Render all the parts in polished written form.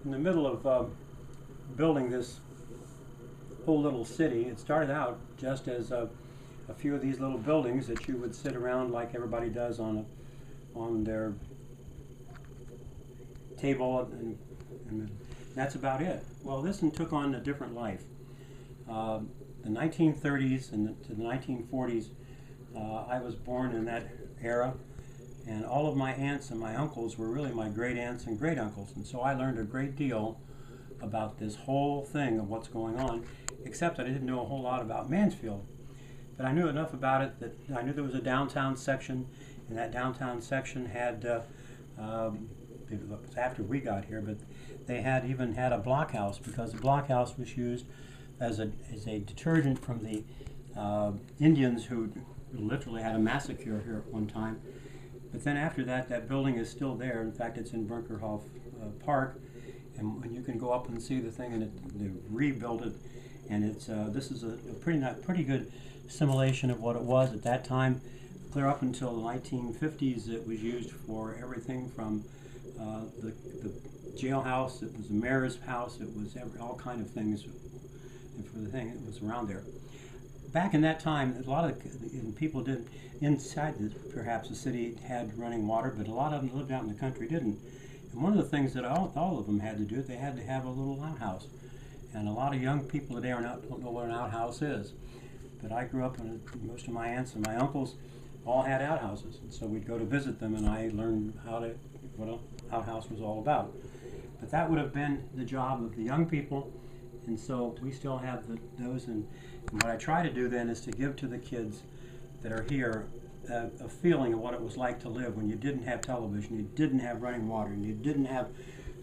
in the middle of building this whole little city. It started out just as a few of these little buildings that you would sit around like everybody does on their table, and that's about it. Well, this one took on a different life. The 1930s and to the 1940s, I was born in that era, and all of my aunts and my uncles were really my great aunts and great uncles, and so I learned a great deal about this whole thing of what's going on, except that I didn't know a whole lot about Mansfield. But I knew enough about it that I knew there was a downtown section, and that downtown section had, it was after we got here, but they had even had a blockhouse, because the blockhouse was used as a detergent from the Indians who literally had a massacre here at one time. But then after that, that building is still there. In fact, it's in Bunkerhoff Park, and you can go up and see the thing, and they rebuilt it. And it's this is a pretty good simulation of what it was at that time. Clear up until the 1950s, it was used for everything from the jailhouse. It was the mayor's house. It was all kind of things. And for the thing, it was around there. Back in that time, a lot of people did inside perhaps the city had running water, but a lot of them lived out in the country didn't. And one of the things that all of them had to do, they had to have a little outhouse. And a lot of young people today don't know what an outhouse is. But I grew up, and most of my aunts and my uncles all had outhouses, and so we'd go to visit them, and I learned what an outhouse was all about. But that would have been the job of the young people, and so we still have those. And what I try to do then is to give to the kids that are here a feeling of what it was like to live when you didn't have television, you didn't have running water, and you didn't have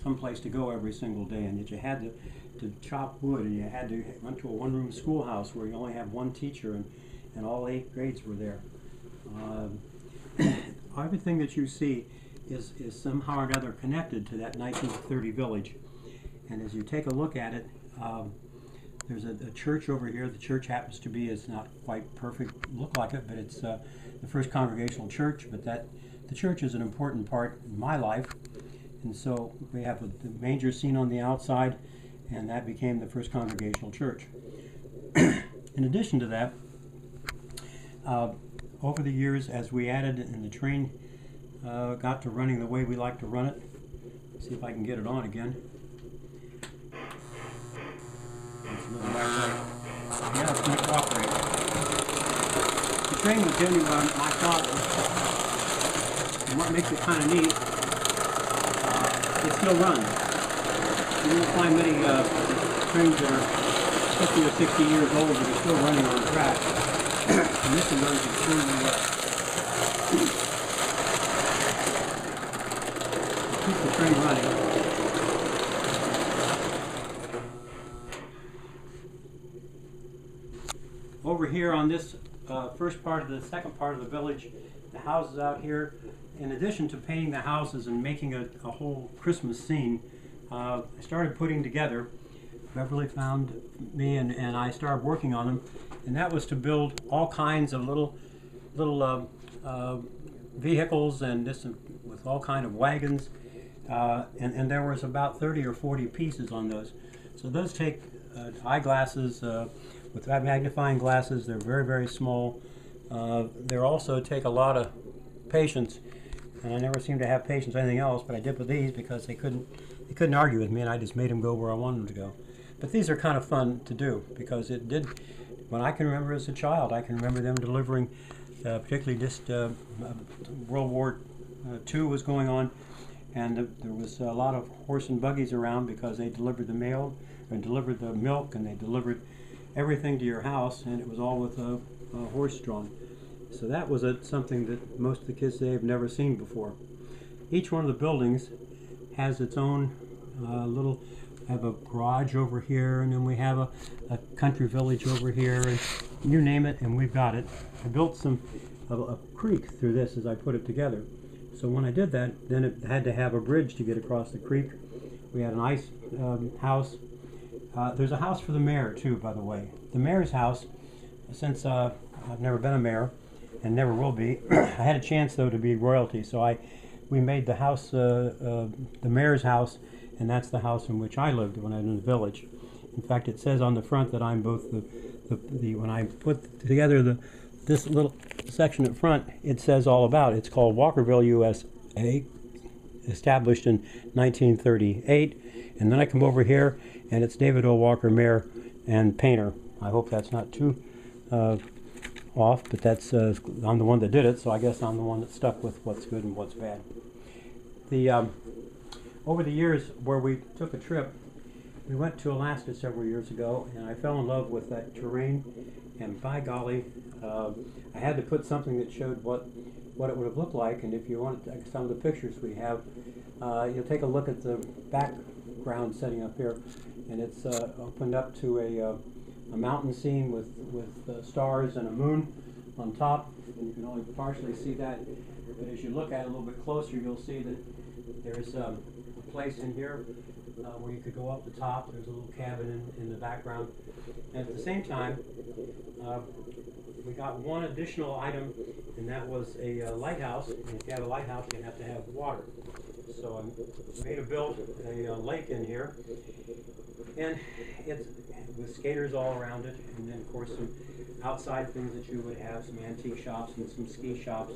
some place to go every single day, and that you had to chop wood, and you had to run to a one-room schoolhouse where you only have one teacher, and all 8 grades were there. Everything that you see is somehow or another connected to that 1930 village. And as you take a look at it, there's a church over here. The church happens to be, it's not quite perfect look like it, but it's the First Congregational Church. But the church is an important part in my life. And so we have the manger scene on the outside, and that became the First Congregational Church. In addition to that, over the years, as we added and the train got to running the way we like to run it, let's see if I can get it on again. Yeah, it's going to cooperate. The train was getting my father, and what makes it kind of neat, it still runs. You won't find many trains that are 50 or 60 years old that are still running on track. And this one runs extremely well. Keep the train running. Over here on this first part of the second part of the village, the houses out here, in addition to painting the houses and making a whole Christmas scene, I started putting together. Beverly found me, and I started working on them, and that was to build all kinds of little vehicles, and this with all kind of wagons, and there was about 30 or 40 pieces on those. So those take eyeglasses with magnifying glasses. They're very, very small. They also take a lot of patience, and I never seemed to have patience with anything else, but I did with these because they couldn't argue with me, and I just made them go where I wanted them to go. But these are kind of fun to do, because it did, when I can remember as a child, I can remember them delivering, particularly just World War II was going on, and there was a lot of horse and buggies around because they delivered the mail, and delivered the milk, and they delivered everything to your house, and it was all with a horse drawn. So that was something that most of the kids today have never seen before. Each one of the buildings has its own have a garage over here, and then we have a country village over here, and you name it, and we've got it. I built a creek through this as I put it together. So when I did that, then it had to have a bridge to get across the creek. We had an ice house. There's a house for the mayor too, by the way. The mayor's house, since I've never been a mayor and never will be, I had a chance though to be royalty, so we made the house, the mayor's house, and that's the house in which I lived when I was in the village. In fact, it says on the front that I'm both the when I put together this little section at front, it says all about it. It's called Walkerville, USA, established in 1938. And then I come over here, and it's David O. Walker, mayor and painter. I hope that's not too off, but that's I'm the one that did it, so I guess I'm the one that stuck with what's good and what's bad. Over the years, where we took a trip, we went to Alaska several years ago, and I fell in love with that terrain. And by golly, I had to put something that showed what it would have looked like. And if you want some of the pictures we have, you'll take a look at the background setting up here, and it's opened up to a mountain scene with stars and a moon on top. And you can only partially see that, but as you look at it a little bit closer, you'll see that there's a place in here where you could go up the top. There's a little cabin in the background. And at the same time, we got one additional item, and that was a lighthouse. And if you have a lighthouse, you have to have water. So I made a build a lake in here, and it's with skaters all around it, and then of course some outside things that you would have, some antique shops and some ski shops.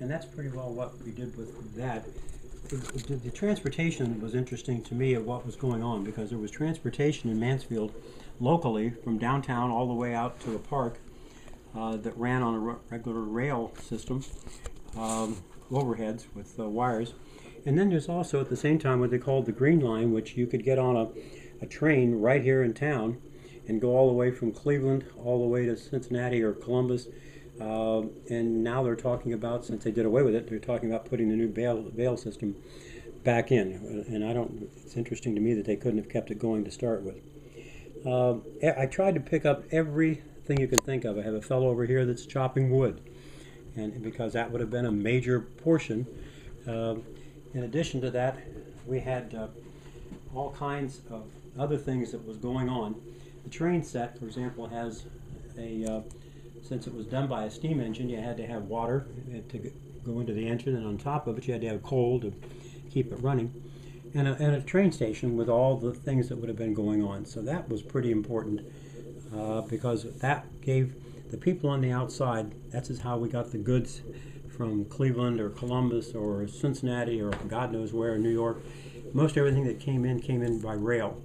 And that's pretty well what we did with that. The transportation was interesting to me of what was going on, because there was transportation in Mansfield locally from downtown all the way out to a park that ran on a regular rail system, overheads with wires. And then there's also at the same time what they called the Green Line, which you could get on a train right here in town and go all the way from Cleveland all the way to Cincinnati or Columbus. And now they're talking about, since they did away with it, they're talking about putting the new bail system back in. And it's interesting to me that they couldn't have kept it going to start with. I tried to pick up everything you can think of. I have a fellow over here that's chopping wood, and because that would have been a major portion. In addition to that, we had all kinds of other things that was going on. The train set, for example, has since it was done by a steam engine, you had to have water to go into the engine, and on top of it you had to have coal to keep it running, and a train station with all the things that would have been going on. So that was pretty important, because that gave the people on the outside, that's how we got the goods from Cleveland or Columbus or Cincinnati or God knows where, New York. Most everything that came in by rail.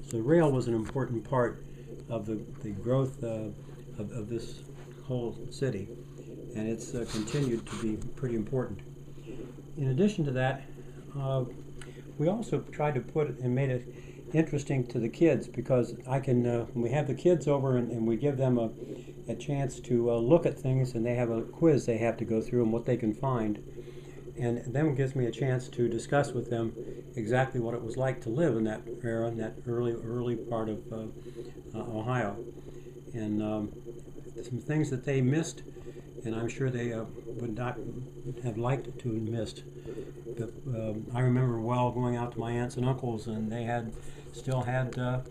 So rail was an important part of the growth of this whole city, and it's continued to be pretty important. In addition to that, we also tried to put it and made it interesting to the kids, because when we have the kids over and we give them a chance to look at things, and they have a quiz they have to go through and what they can find, and then it gives me a chance to discuss with them exactly what it was like to live in that era, in that early part of Ohio, and some things that they missed, and I'm sure they would not have liked to have missed. But I remember well going out to my aunts and uncles, and they still had a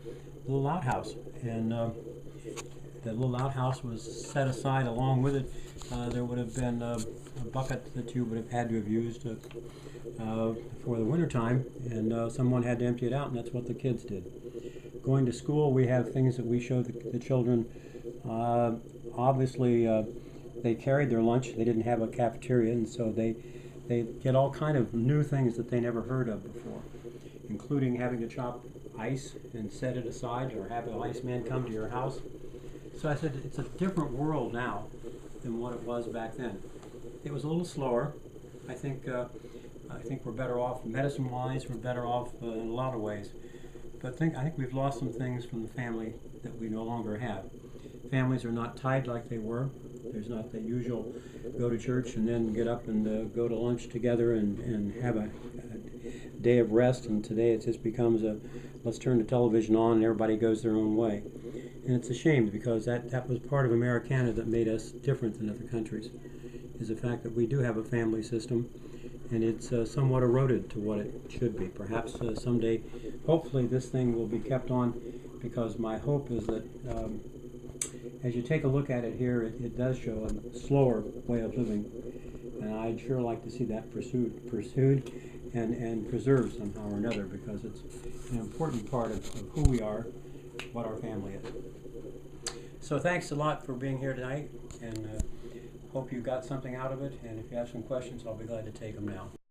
little outhouse, and the little outhouse was set aside. Along with it, there would have been a bucket that you would have had to have used for the winter time, and someone had to empty it out, and that's what the kids did. Going to school, we have things that we show the children. Obviously, they carried their lunch. They didn't have a cafeteria, and so they get all kind of new things that they never heard of before, including having to chop ice and set it aside, or have an iceman come to your house. So I said, it's a different world now than what it was back then. It was a little slower. I think we're better off medicine-wise. We're better off in a lot of ways. But I think we've lost some things from the family that we no longer have. Families are not tied like they were. There's not the usual go to church and then get up and go to lunch together and have a day of rest. And today it just becomes let's turn the television on and everybody goes their own way. And it's a shame, because that was part of Americana that made us different than other countries, is the fact that we do have a family system, and it's somewhat eroded to what it should be. Perhaps someday, hopefully this thing will be kept on, because my hope is that as you take a look at it here, it does show a slower way of living. And I'd sure like to see that pursued and preserved somehow or another, because it's an important part of who we are, what our family is. So thanks a lot for being here tonight, and hope you got something out of it. And if you have some questions, I'll be glad to take them now.